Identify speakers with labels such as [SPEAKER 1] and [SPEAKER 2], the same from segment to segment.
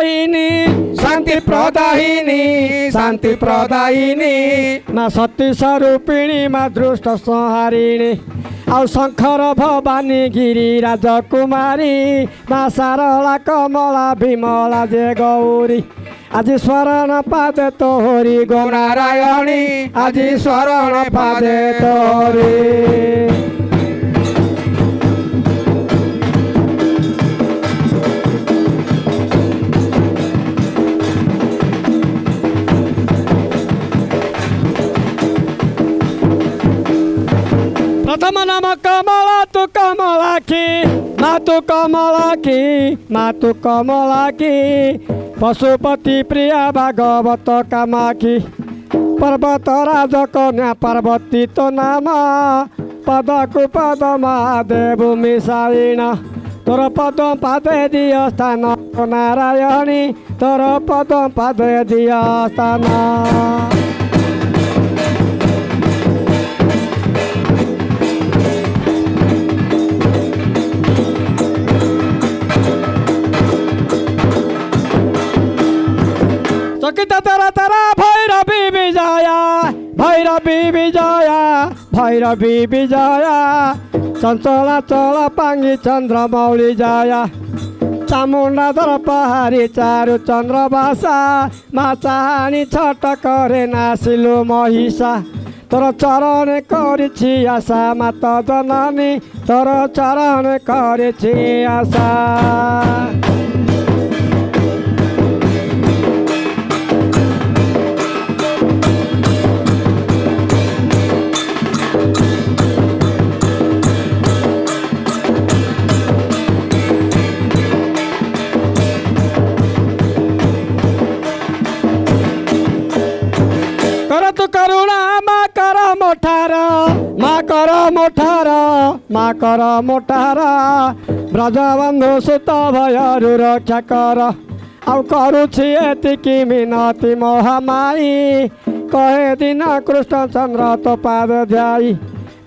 [SPEAKER 1] प्रदायिनी
[SPEAKER 2] शांति प्रदायिनी शांति प्रदायिनी
[SPEAKER 1] माँ सती स्वरूपिणी माँ दुष्ट संहारिणी आउ शंकर भवानी गिरी राजकुमारी माँ सारला कमला विमला जय गौरी आज स्वर्ण पादे तोहरी गो
[SPEAKER 2] नारायणी आज शरण पादे
[SPEAKER 1] तोहरी प्रथम नाम कमला तू कमलाखी माँ तू कमलाखी माँ तू कमलाखी पशुपति प्रिया भागवत कामाखी पर्वत राज कन्या पार्वती तो नाम पदकु पद महादेव मिसाइण तोर पद पादे दिय स्थान नारायणी तोर पद पादे दिय स्थान सकिता तारा तारा भैरवी विजया भैरवी विजया भैरवी विजया चंचला चला पांगी चंद्र मौली जाया चामुंडा दर पहाड़ी चारु चंद्र भाषा मा चाहानी छट करे नासिलु महिषा तोर चरण करिछि आशा माता जननी तोर चरण करिछि आशा करुणा माँ कर मोठार माँ कर मोठार माँ कर मोठार ब्रजबंधु सुत भयरु रक्षा कर आउ करुछि एतिकी मिनती महामाई कहे दिन कृष्ण चंद्र तो पाद ध्याई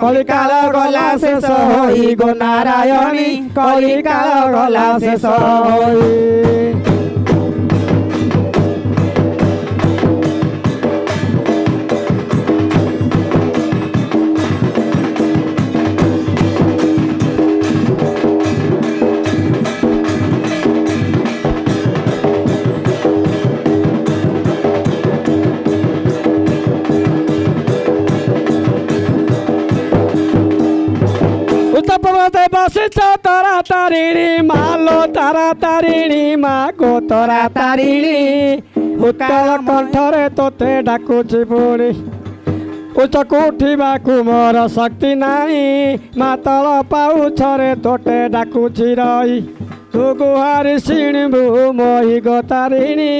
[SPEAKER 1] कलिकाल गला शेष होई गो नारायणी कलिकाल गला शेष होई बसिछ तारा तारिणी मालो तारा तारिणी माँ को तारा तारिणी उत्कल कंठरे तोते डाकुछि पुणी उच्चकु उठिबाकु मोर शक्ति नाही मातल पाउछरे तोते डाकुछि रही तू गुहारी शुणिबु मोहि गो तारिणी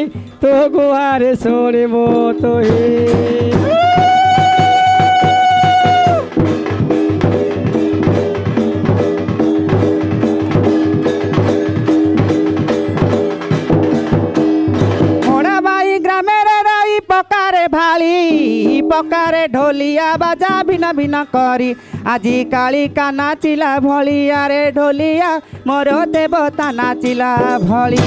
[SPEAKER 1] तू गुहारी शुणिबु तुही
[SPEAKER 3] भाली पकारे ढोलिया बाजा भिन्न भिन्न करी आजी कालिका नाचिला भलिया रे ढोलिया मोर देवता नाचिला भली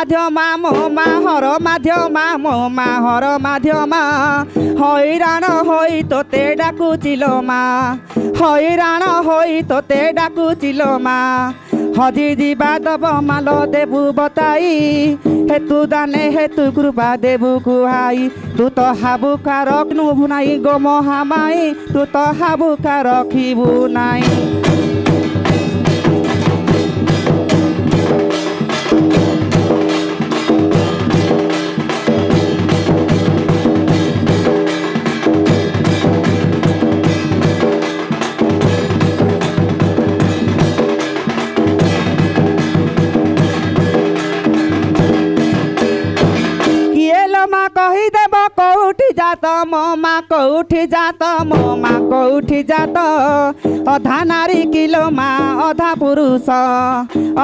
[SPEAKER 3] माध्यमा मोमा हर माध्यमा मोमा हर माध्यमा हैराण होई तोते डाकुचिलो मा हैराण होई तोते डाकुचिलो मा हजी जीवा दब माल देबु बताई हेतु दाने हेतु कृपा देबु कुहाई तू तो हाबुका रखनु भुनाई गो महामाई तू तो हाबुका रखिबु नाई कही देव कौटी जात मो माँ कौ କୋଉଠି ଜାତ ମୋ ମା କୋଉଠି ଜାତ ଅଧା ନାରୀ କିଲୋ ମା ଅଧା ପୁରୁଷ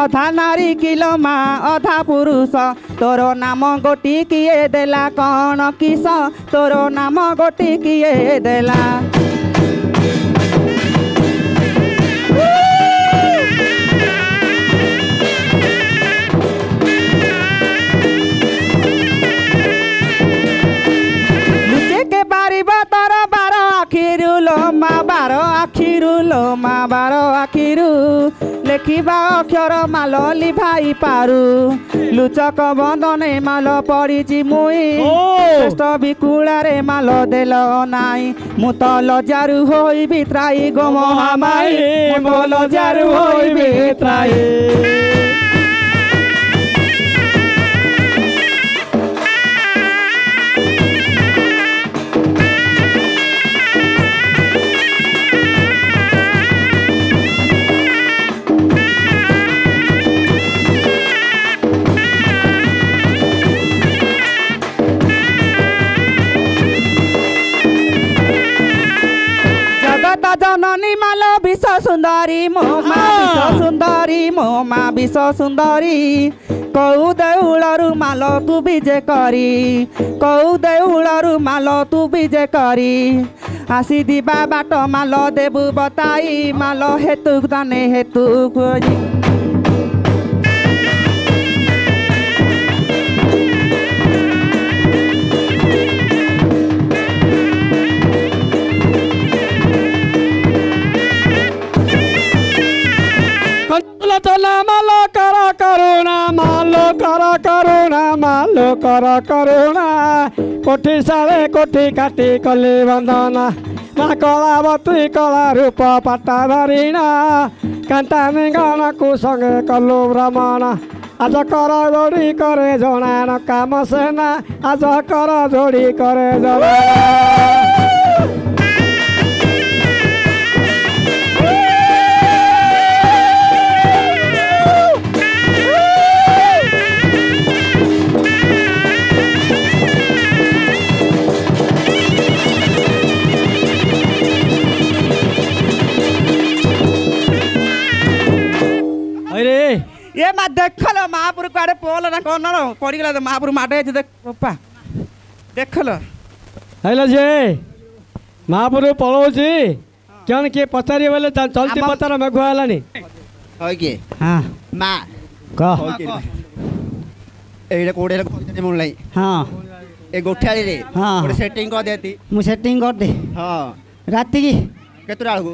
[SPEAKER 3] ଅଧା ନାରୀ କିଲୋ ମା ଅଧା ପୁରୁଷ ତୋର ନାମ ଗୋଟି କିଏ ଦେଲା କ'ଣ କିସ ତୋର ନାମ ଗୋଟି କିଏ ଦେଲା ଲୁଚେକେ ପାରିବ ତୋର ବାର ଆଖିରୁ ଲୋ ମା ବାର ଆଖିରୁ ଲୋ ମା ବାର ଆଖିରୁ ଲେଖିବା ଅକ୍ଷର ମାଲ ଲିଭାଇ ପାରୁ ଲୁଚକ ବନ୍ଦନେ ମାଲ ପଡ଼ିଛି ମୁଇଁ ଶ୍ରେଷ୍ଠ ବିକୁଳାରେ ମାଲ ଦେଲ ନାଇଁ ମୁଁ ତ ଲଜାରୁ ହୋଇବି ତ୍ରାଇ ଗୋ ମହାମାଇ ମୁଁ ତ ଲଜାରୁ ହୋଇବି ତ୍ରାଇ জননী মাল বিশ্ব সুন্দরী মো মা বিশ্ব সুন্দরী মো মা বিশ্ব সুন্দরী কৌ দেউলরু মাল তু বিজে করি কৌ দেউলরু মাল তু বিজে করি আসি দিবা বাট মাল দেবু বতাই মাল হেতু দানে হেতু খোঁজি
[SPEAKER 1] চলা মালো কর করুণা মালো কর করুণা মালো কর করুণা কোটি সাড়ে কোটি কাটি কলি বন্দনা মা কলাবতী কলা রূপ পাটা ধরিণা কান্তানি গণকু সঙ্গে কলু ভ্রমণ আজ কর যোড়ি করে জনান কাম সেনা আজ কর যোড়ি করে জনান
[SPEAKER 3] ଏ ମା ଦେଖଲ ମହାପୁର କୁଆଡ଼େ ପୋଲ ନା କ'ଣ ପଡ଼ିଗଲା ତ ମହାପୁର ମାଡ଼ ହେଇଛି ଦେଖ ଦେଖଲ
[SPEAKER 1] ହେଲେ ଯେ ମହାପୁର ପଳଉଛି କ'ଣ କିଏ ପଚାରିବେ ବୋଲେ ଚଲତି ପଚାର ମେଘୁଆ ହେଲାନି
[SPEAKER 2] କିଏ
[SPEAKER 3] ହଁ
[SPEAKER 2] ମା
[SPEAKER 1] କହ
[SPEAKER 2] ଏଇଟା କୋଉଠି ହେଲେ ମୁଁ ନାହିଁ
[SPEAKER 3] ହଁ
[SPEAKER 2] ଏ ଗୋଠାଳିରେ
[SPEAKER 3] ହଁ
[SPEAKER 2] ଗୋଟେ ସେଟିଂ କରିଦେତି
[SPEAKER 3] ମୁଁ ସେଟିଂ କରିଦେ
[SPEAKER 2] ହଁ
[SPEAKER 3] ରାତିକି
[SPEAKER 2] କେତେଟା ବେଳକୁ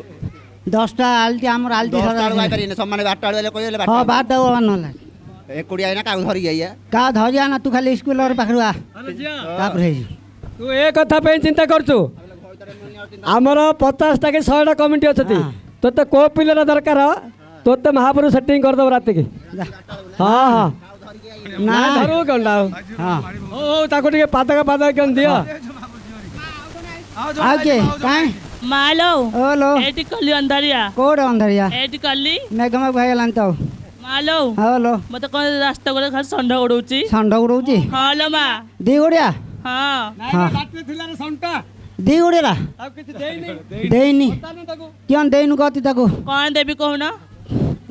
[SPEAKER 3] 10ଟା ଆଳତି ଆମର ଆଳତି
[SPEAKER 2] ଯାଇପାରିନି ସମାନେ 12ଟା ବେଳ କହିଲେ
[SPEAKER 3] ହଁ 12ଟା ନହେଲା
[SPEAKER 2] ଏକୁଡ଼ିଆ ନା କାହାକୁ ଧରିକି ଆଇଆ
[SPEAKER 3] କାହା ଧରିଆ ନା ତୁ ଖାଲି ସ୍କୁଲର ପାଖରୁ ଆ ତାପରେ ହେଇଯିବ
[SPEAKER 1] ତୁ ଏ କଥା ପାଇଁ ଚିନ୍ତା କରୁଛୁ ଆମର 50ଟା କି 100ଟା କମିଟି ଅଛନ୍ତି ତୋତେ କୋଉ ପିଲାର ଦରକାର ତୋତେ ମହାପୁର ସେଟିଂ କରିଦେବ ରାତିକି ହଁ ହଁ ନା ଧରୁ କ'ଣ ହଁ ହଉ ତାକୁ ଟିକେ ପାଦକ କ'ଣ ଦିଅ
[SPEAKER 3] ଆଉ କିଏ କାଇଁ
[SPEAKER 4] ମାଲୋ
[SPEAKER 3] ଓଲୋ
[SPEAKER 4] ଏଠି କଲି ଅନ୍ଧାରିଆ
[SPEAKER 3] କୋଉଠି ଅନ୍ଧାରିଆ
[SPEAKER 4] ଏଠି କଲି
[SPEAKER 3] ମେଘ ମେଘ ହେଇଗଲାଣି ତ
[SPEAKER 4] ମାଲୋ
[SPEAKER 3] ଓଲୋ
[SPEAKER 4] ମତେ କଣ ରାସ୍ତା ଗୋଟେ ଖାଲି ଷଣ୍ଢ ଉଡଉଛି
[SPEAKER 3] ଷଣ୍ଢ ଉଡଉଛି
[SPEAKER 4] ହଁ ଲୋ ମା
[SPEAKER 3] ଦି ଗୁଡିଆ
[SPEAKER 4] ହଁ
[SPEAKER 3] ଦି ଗୁଡିଆ ଦେଇନି କିଅଣ ଦେଇନୁ କତି ତାକୁ
[SPEAKER 4] କଣ ଦେବି କହୁନ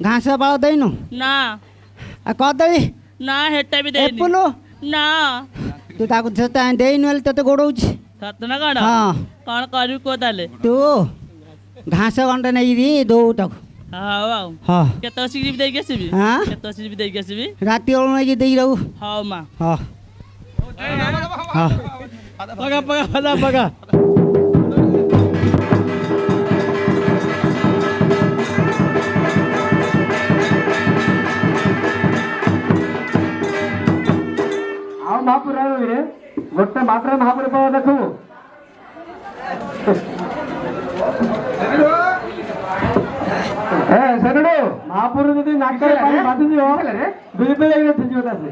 [SPEAKER 3] ଘାସ ବାଳ ଦେଇନୁ
[SPEAKER 4] ନା
[SPEAKER 3] ଆଉ କଦଳୀ
[SPEAKER 4] ନା ହେଟା ବି ଦେଇନି
[SPEAKER 3] ଏପୁଲୁ
[SPEAKER 4] ନା
[SPEAKER 3] ତୁ ତାକୁ ଦେଇନୁ ହେଲେ ତତେ ଗୋଡଉଛି
[SPEAKER 4] ସତ ନା କଣ
[SPEAKER 3] ହଁ
[SPEAKER 4] କଣ କରିବି କୁହ ତାହେଲେ
[SPEAKER 3] ତୁ ଘାସ ଗଣ୍ଡେ ନେଇକି ଦଉ ତାକୁ
[SPEAKER 4] ହଉ ଆଉ
[SPEAKER 3] ହଁ
[SPEAKER 4] କେତେ ବସିକି ଯିବି ଦେଇକି ଆସିବି
[SPEAKER 3] ହଁ
[SPEAKER 4] କେତେ ବସିକି ଯିବି ଦେଇକି ଆସିବି
[SPEAKER 3] ରାତି ବେଳୁ ନେଇକି ଦେଇକି ଦଉ
[SPEAKER 4] ହଉ ମା
[SPEAKER 3] ହଁ ହଁ
[SPEAKER 1] ପଗା ପଗା ପଗା ଆଉ ମହାପୁର ରେ ଗୋଟେ ମାତ୍ର ମହାପୁର ଦେଖୁ ସେଠୁ ମହାପୁର ଯଦି ନାକରେ ପାଣି ବାଜିଯିବ ବିଲକୁଲ ହେଇକି ଯିବ ତାକୁ